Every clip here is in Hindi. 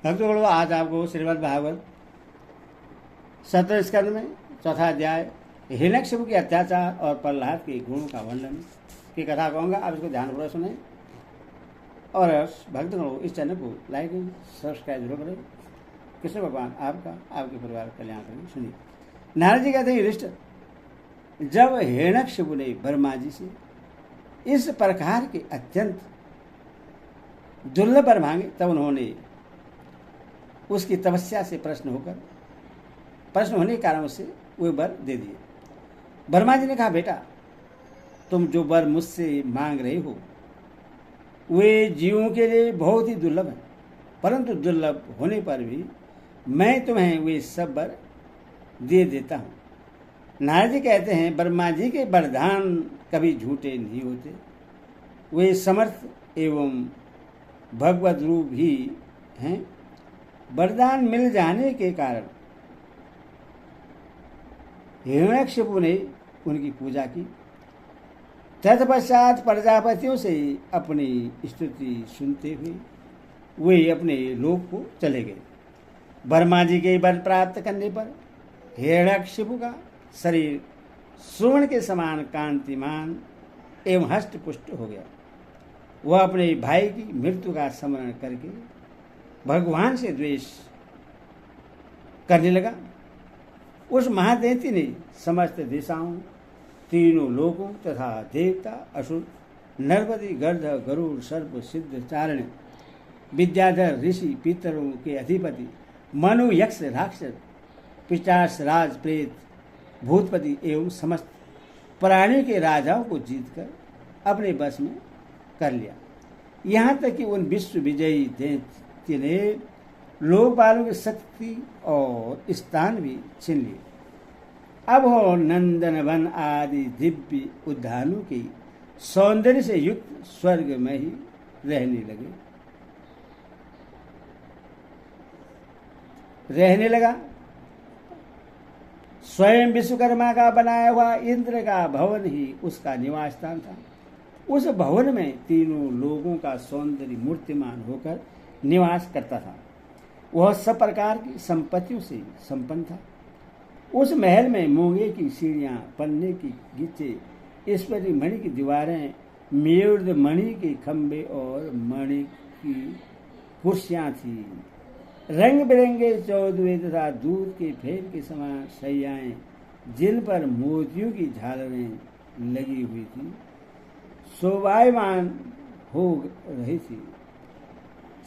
भक्तगणों, आज आपको श्रीमद् भागवत 17 स्कंद में चौथा अध्याय हिरण्यकशिपु के अत्याचार और प्रहलाद के गुणों का वर्णन की कथा कहूँगा। आप इसको ध्यानपूर्वक सुने और भक्तगणों इस चैनल को लाइक सब्सक्राइब जरूर करें। कृष्ण भगवान आपका आपके परिवार का कल्याण करें। सुनिए, नारद जी कहते हैं, युधिष्ठिर, जब हिरण्यकशिपु ने ब्रह्मा जी से इस प्रकार के अत्यंत दुर्लभ वर मांगे, तब उन्होंने उसकी तपस्या से प्रश्न होने के कारण उससे वे वर दे दिए। ब्रह्मा जी ने कहा, बेटा, तुम जो वर मुझसे मांग रहे हो वे जीवों के लिए बहुत ही दुर्लभ है, परंतु दुर्लभ होने पर भी मैं तुम्हें वे सब वर दे देता हूँ। नारद जी कहते हैं, ब्रह्मा जी के वरदान कभी झूठे नहीं होते, वे समर्थ एवं भगवत रूप ही हैं। वरदान मिल जाने के कारण हिरण्यकशिपु ने उनकी पूजा की। तत्पश्चात प्रजापतियों से अपनी स्तुति सुनते हुए वे अपने लोक को चले गए। ब्रह्मा जी के वर प्राप्त करने पर हिरण्यकशिपु का शरीर स्वर्ण के समान कांतिमान एवं हष्ट पुष्ट हो गया। वह अपने भाई की मृत्यु का स्मरण करके भगवान से द्वेष करने लगा। उस महादैत्य ने समस्त दिशाओं, तीनों लोकों तथा देवता, असुर, नरपति, गर्ध, गरुड़, सर्प, सिद्ध, चारण, विद्याधर, ऋषि, पितरों के अधिपति, मनु, यक्ष, राक्षस, पिशाच, राज, प्रेत, भूतपति एवं समस्त प्राणी के राजाओं को जीतकर अपने बस में कर लिया। यहाँ तक कि उन विश्व विजयी दैत्य ने लोकपालों की शक्ति और स्थान भी छीन लिए। अब हो नंदन वन आदि दिव्य उद्यानों के सौंदर्य से युक्त स्वर्ग में ही रहने लगा। स्वयं विश्वकर्मा का बनाया हुआ इंद्र का भवन ही उसका निवास स्थान था। उस भवन में तीनों लोगों का सौंदर्य मूर्तिमान होकर निवास करता था। वह सब प्रकार की संपत्तियों से संपन्न था। उस महल में मूंगे की सीढ़ियां, पन्ने की गीचे, ईश्वरी मणि की दीवारें, मेरुद मणि के खंभे और मणि की कुर्सियां थी। रंग बिरंगे चौदवे तथा दूध के फेर के समान शैयाएं, जिन पर मोतियों की झालरें लगी हुई थी, शोभायमान हो रही थी।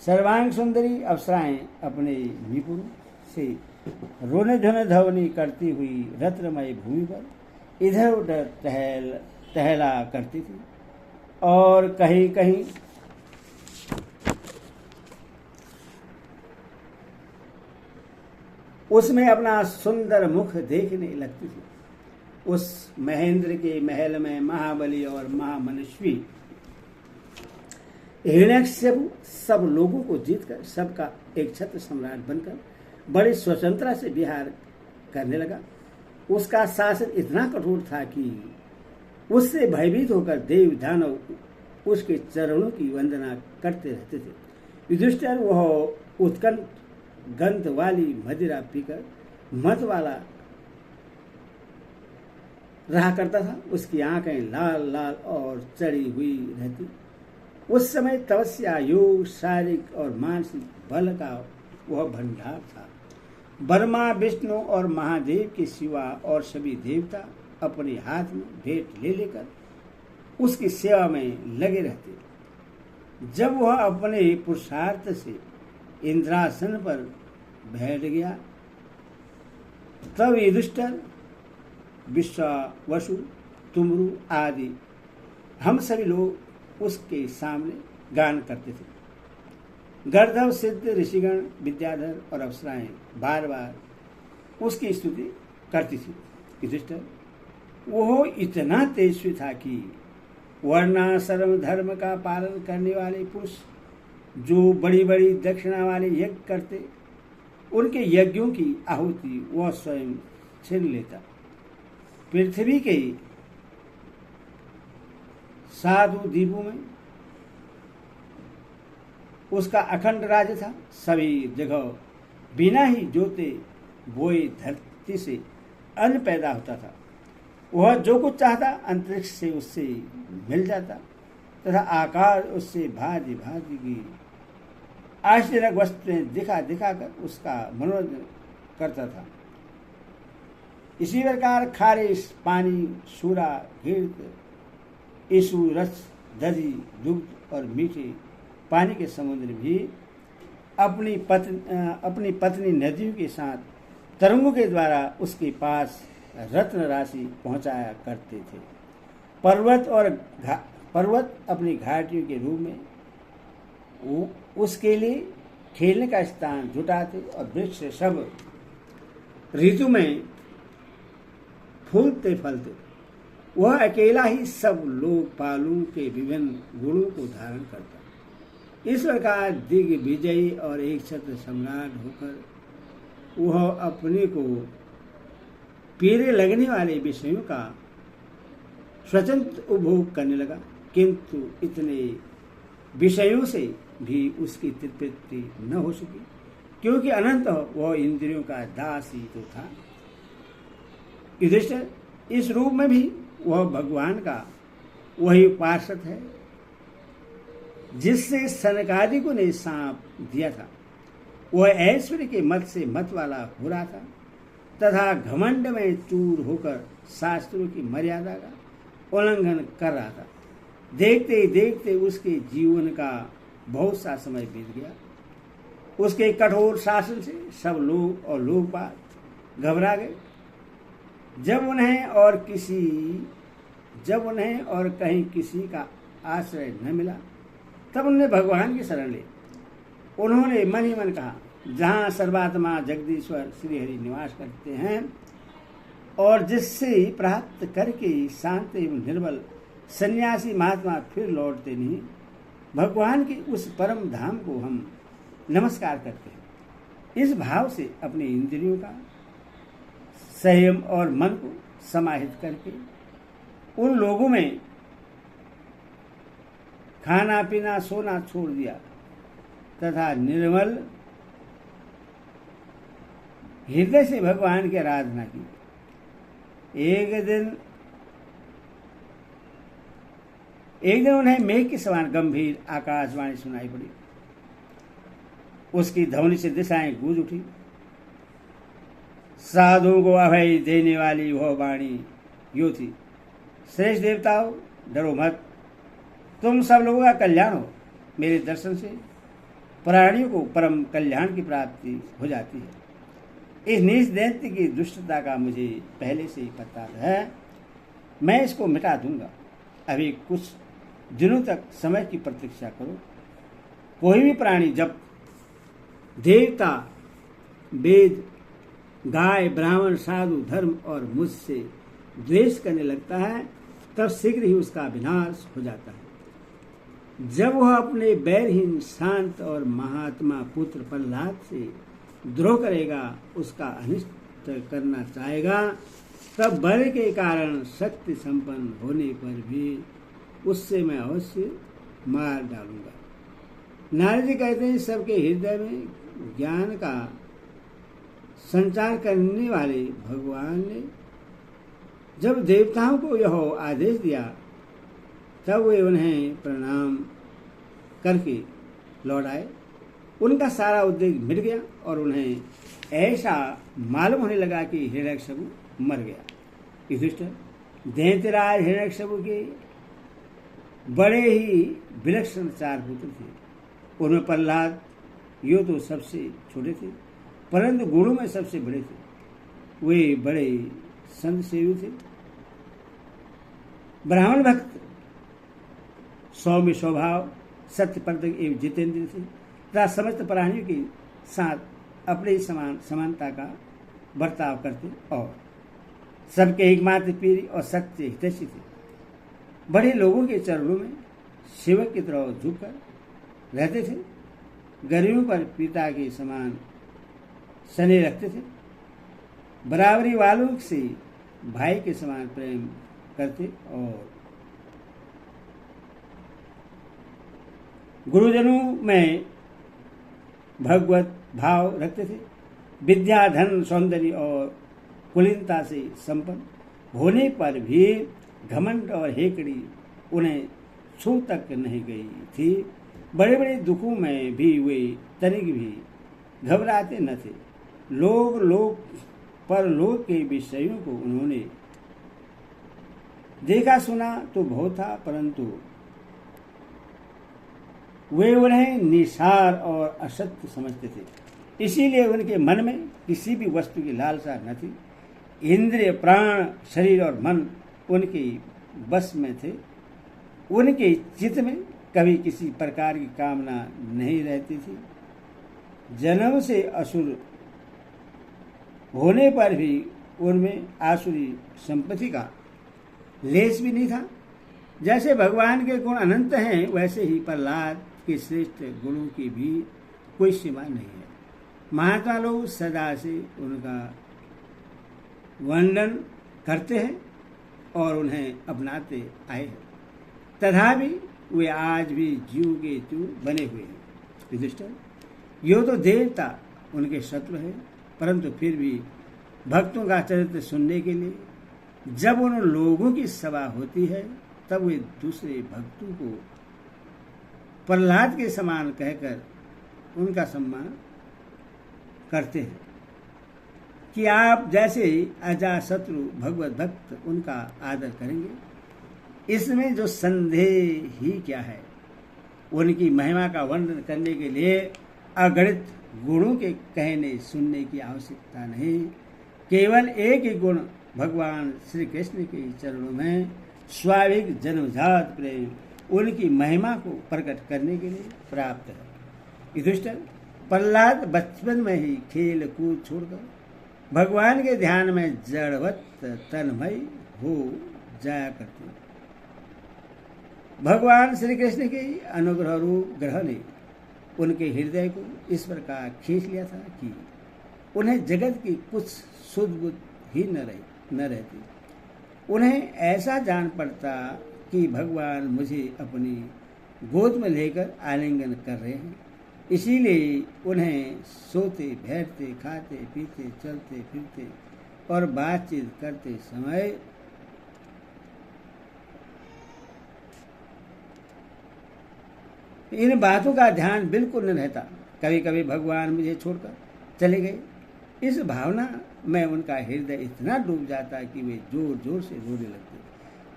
सर्वांग सुंदरी अप्सराएं अपने निपुण से रोने धोने धवनी करती हुई रत्नमय भूमि पर इधर उधर टहला करती थी और कहीं कहीं उसमें अपना सुंदर मुख देखने लगती थी। उस महेंद्र के महल में महाबली और महामनस्वी हिरण्यकशिपु सब लोगों को जीतकर सबका एक छत्र सम्राट बनकर बड़ी स्वतंत्रता से विहार करने लगा। उसका शासन इतना कठोर था कि उससे भयभीत होकर देव दानव उसके चरणों की वंदना करते रहते थे। युधिष्ठिर वह उत्कंठ गंध वाली मदिरा पीकर मत वाला रहा करता था। उसकी आंखें लाल लाल और चढ़ी हुई रहती। उस समय तपस्या, योग, शारीरिक और मानसिक बल का वह भंडार था। ब्रह्मा, विष्णु और महादेव के सिवा और सभी देवता अपने हाथ में भेंट ले लेकर उसकी सेवा में लगे रहते। जब वह अपने पुरुषार्थ से इंद्रासन पर बैठ गया, तब युधिष्ठिर, विश्वावसु, तुमरु आदि हम सभी लोग उसके सामने गान करते थे। गर्दभ, सिद्ध, ऋषिगण, विद्याधर और अप्सराएं बार बार उसकी स्तुति करती थी। युधिष्ठिर वो इतना तेजस्वी था कि वर्णाश्रम धर्म का पालन करने वाले पुरुष जो बड़ी बड़ी दक्षिणा वाले यज्ञ करते, उनके यज्ञों की आहुति वह स्वयं छीन लेता। पृथ्वी के साधु द्वीपों में उसका अखंड राज्य था। सभी जगह बिना ही जोते बोए धरती से अन्न पैदा होता था। वह जो कुछ चाहता अंतरिक्ष से उससे मिल जाता तथा आकाश उससे भांति भांति की आश्चर्यजनक वस्तुएं दिखा दिखा कर उसका मनोरंजन करता था। इसी प्रकार खारिश, पानी, सूरा, घृत, ईसु, रस, दधी, दुग्ध और मीठे पानी के समुद्र भी अपनी पत्नी नदियों के साथ तरंगों के द्वारा उसके पास रत्न राशि पहुंचाया करते थे। पर्वत अपनी घाटियों के रूप में उसके लिए खेलने का स्थान जुटाते और वृक्ष सब ऋतु में फूलते फलते। वह अकेला ही सब लोक पालों के विभिन्न गुणों को धारण करता। इस प्रकार दिग्विजयी और एक छत्र सम्राट होकर वह अपने को पीरे लगने वाले विषयों का स्वतंत्र उपभोग करने लगा, किंतु इतने विषयों से भी उसकी तृप्ति न हो सकी, क्योंकि अनंत वह इंद्रियों का दास ही तो था। युधिष्ठिर, इस रूप में भी वह भगवान का वही पार्षद है जिससे सनकादिकों ने सांप दिया था। वह ऐश्वर्य के मत से मत वाला हो रहा था तथा घमंड में चूर होकर शास्त्रों की मर्यादा का उल्लंघन कर रहा था। देखते देखते उसके जीवन का बहुत सा समय बीत गया। उसके कठोर शासन से सब लोग और लोकपाल घबरा गए। जब उन्हें और कहीं किसी का आश्रय न मिला, तब उन्होंने भगवान की शरण ली। उन्होंने मन ही मन कहा, जहाँ सर्वात्मा जगदीश्वर श्री हरि निवास करते हैं और जिससे प्राप्त करके शांत एवं निर्बल सन्यासी महात्मा फिर लौटते नहीं, भगवान के उस परम धाम को हम नमस्कार करते हैं। इस भाव से अपने इंद्रियों का संयम और मन को समाहित करके उन लोगों में खाना पीना सोना छोड़ दिया तथा निर्मल हृदय से भगवान की आराधना की। एक दिन उन्हें मेघ के समान गंभीर आकाशवाणी सुनाई पड़ी। उसकी ध्वनि से दिशाएं गूंज उठी। साधुओं को अभय देने वाली वह वाणी यो थी, श्रेष्ठ देवताओं, डरो मत, तुम सब लोगों का कल्याण हो। मेरे दर्शन से प्राणियों को परम कल्याण की प्राप्ति हो जाती है। इस नीच दैत्य की दुष्टता का मुझे पहले से ही पता है, मैं इसको मिटा दूंगा। अभी कुछ दिनों तक समय की प्रतीक्षा करो। कोई भी प्राणी जब देवता, वेद, गाय, ब्राह्मण, साधु, धर्म और मुझसे द्वेष करने लगता है, तब शीघ्र ही उसका विनाश हो जाता है। जब वह अपने बैरहीन, शांत और महात्मा पुत्र प्रहलाद से द्रोह करेगा, उसका अनिष्ट करना चाहेगा, तब बल के कारण शक्ति संपन्न होने पर भी उससे मैं अवश्य मार डालूंगा। नारद जी कहते हैं, सबके हृदय में ज्ञान का संचार करने वाले भगवान ने जब देवताओं को यह आदेश दिया, तब वे उन्हें प्रणाम करके लौट आए। उनका सारा उद्वेग मिट गया और उन्हें ऐसा मालूम होने लगा कि हिरण्यकशिपु मर गया। युधिष्ठिर, दैत्यराज हिरण्यकशिपु के बड़े ही विलक्षण 4 पुत्र थे। उनमें प्रहलाद यो तो सबसे छोटे थे, परंतु गुणों में सबसे बड़े थे। वे बड़े संत सेवी थे, ब्राह्मण भक्त, सौम्य स्वभाव, सत्यप्रद एवं जितेंद्र थे तथा समस्त प्राणियों के साथ अपने समानता का बर्ताव करते और सबके एकमात्र प्रिय और सत्य हितैषी थे। बड़े लोगों के चरणों में सेवक की तरह झुककर रहते थे। गरीबों पर पिता के समान स्नेह रखते थे। बराबरी वालों से भाई के समान प्रेम करते और गुरुजनों में भगवत भाव रखते थे। विद्या, धन, सौंदर्य और कुलीनता से संपन्न होने पर भी घमंड और हेकड़ी उन्हें छू तक नहीं गई थी। बड़े बड़े दुखों में भी वे तनिक भी घबराते न थे। लोग परलोक के विषयों को उन्होंने देखा सुना तो बहुत था, परंतु वे उन्हें निसार और असत्य समझते थे। इसीलिए उनके मन में किसी भी वस्तु की लालसा न थी। इंद्रिय, प्राण, शरीर और मन उनके बस में थे। उनके चित्त में कभी किसी प्रकार की कामना नहीं रहती थी। जन्म से असुर होने पर भी उनमें आसुरी संपत्ति का लेस भी नहीं था। जैसे भगवान के गुण अनंत हैं, वैसे ही प्रहलाद के श्रेष्ठ गुणों की भी कोई सीमा नहीं है। महात्मा लोग सदा से उनका वर्णन करते हैं और उन्हें अपनाते आए हैं, तथापि वे आज भी जीव के त्यों बने हुए हैं। युधिष्ठिर, यो तो देवता उनके शत्रु है, परंतु फिर भी भक्तों का चरित्र सुनने के लिए जब उन लोगों की सभा होती है, तब वे दूसरे भक्तों को प्रहलाद के समान कहकर उनका सम्मान करते हैं कि आप जैसे अजाशत्रु भगवत भक्त उनका आदर करेंगे। इसमें जो संदेह ही क्या है। उनकी महिमा का वर्णन करने के लिए अगणित गुणों के कहने सुनने की आवश्यकता नहीं। केवल एक ही गुण भगवान श्री कृष्ण के चरणों में स्वाभाविक जन्मजात प्रेम उनकी महिमा को प्रकट करने के लिए प्राप्त है। युधिष्ठिर, प्रहलाद बचपन में ही खेल कूद छोड़कर भगवान के ध्यान में जड़वत तन्मय हो जाया करते। भगवान श्री कृष्ण के अनुग्रह रूप ग्रह ने उनके हृदय को इस प्रकार खींच लिया था कि उन्हें जगत की कुछ सुध बुध ही न रहती। उन्हें ऐसा जान पड़ता कि भगवान मुझे अपनी गोद में लेकर आलिंगन कर रहे हैं। इसीलिए उन्हें सोते, बैठते, खाते, पीते, चलते फिरते और बातचीत करते समय इन बातों का ध्यान बिल्कुल न रहता। कभी कभी भगवान मुझे छोड़कर चले गए, इस भावना में उनका हृदय इतना डूब जाता कि वे जोर जोर से रोने लगते।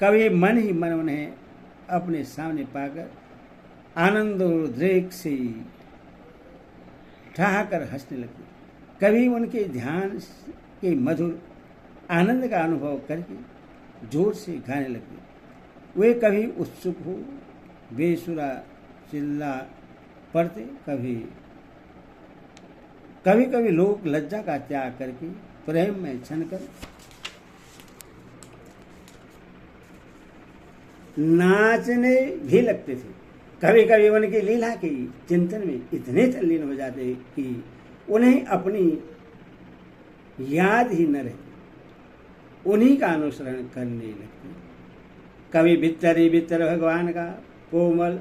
कभी मन ही मन उन्हें अपने सामने पाकर आनंद और उद्रेक से ठहाकर हंसने लगते। कभी उनके ध्यान के मधुर आनंद का अनुभव करके जोर से गाने लगते। वे कभी उत्सुक हो बेसुरा चिल्ला पड़ते, कभी कभी लोग लज्जा का त्याग करके प्रेम में छनकर नाचने भी लगते थे। कभी कभी उनकी लीला के चिंतन में इतने तल्लीन हो जाते कि उन्हें अपनी याद ही न रहती, उन्हीं का अनुसरण करने लगते। कभी भीतर ही भीतर भगवान का कोमल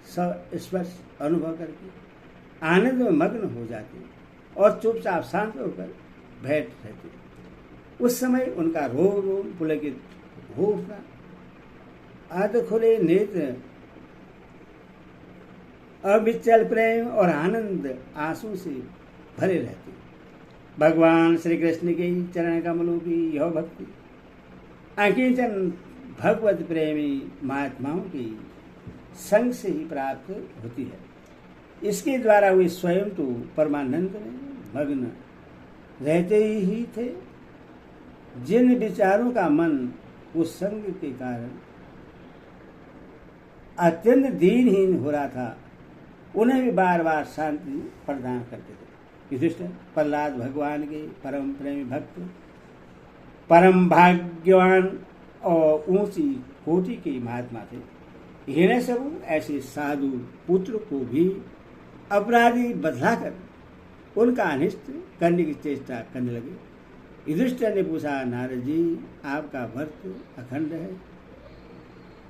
स्पर्श अनुभव करके आनंद में मग्न हो जाते और चुपचाप शांत होकर बैठ रहते। उस समय उनका रोम रोम पुलकित हो उठता, आध खुले नेत्र अविचल प्रेम और आनंद आंसू से भरे रहते। भगवान श्री कृष्ण के चरण कमलों की यह भक्ति अकिंचन भगवत प्रेमी महात्माओं की संग से ही प्राप्त होती है। इसके द्वारा वे स्वयं तो परमानंद में मग्न रहते ही थे। जिन विचारों का मन उस संग के कारण अत्यंत दीनहीन हो रहा था, उन्हें भी बार बार शांति प्रदान करते थे। युधिष्ठिर, प्रहलाद भगवान के परम प्रेमी भक्त, परम भाग्यवान और ऊंची कोटि के महात्मा थे। हिरण्यकशिपु ऐसे साधु पुत्र को भी अपराधी बतलाकर उनका अनिष्ट करने की चेष्टा करने लगे। युधिष्ठिर ने पूछा, नारद जी, आपका व्रत अखंड है।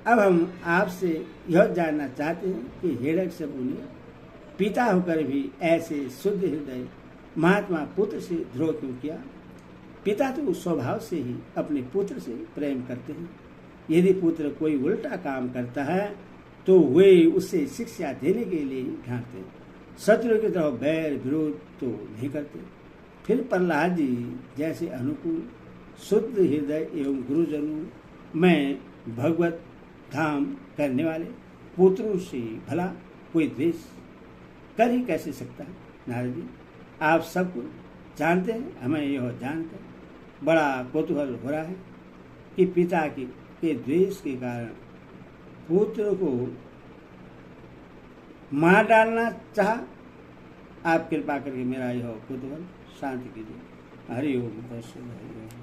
अब हम आपसे यह जानना चाहते हैं कि हिरण्यकशिपु ने पिता होकर भी ऐसे शुद्ध हृदय महात्मा पुत्र से द्रोह क्यों किया? पिता तो स्वभाव से ही अपने पुत्र से प्रेम करते हैं। यदि पुत्र कोई उल्टा काम करता है तो वे उसे शिक्षा देने के लिए ही ढांकते हैं। शत्रु की तरह बैर विरोध तो नहीं करते। फिर प्रहलाद जी जैसे अनुकूल शुद्ध हृदय एवं गुरुजनों में भगवत धाम करने वाले पुत्रों से भला कोई द्वेष कर ही कैसे सकता है? नारद जी, आप सब कुछ जानते हैं। हमें यह जानकर बड़ा कौतूहल हो रहा है कि पिता के द्वेष के कारण पुत्र को मार डालना चाहा। आप कृपा करके मेरा यह कौतूहल शांत कीजिए। हरि ओम।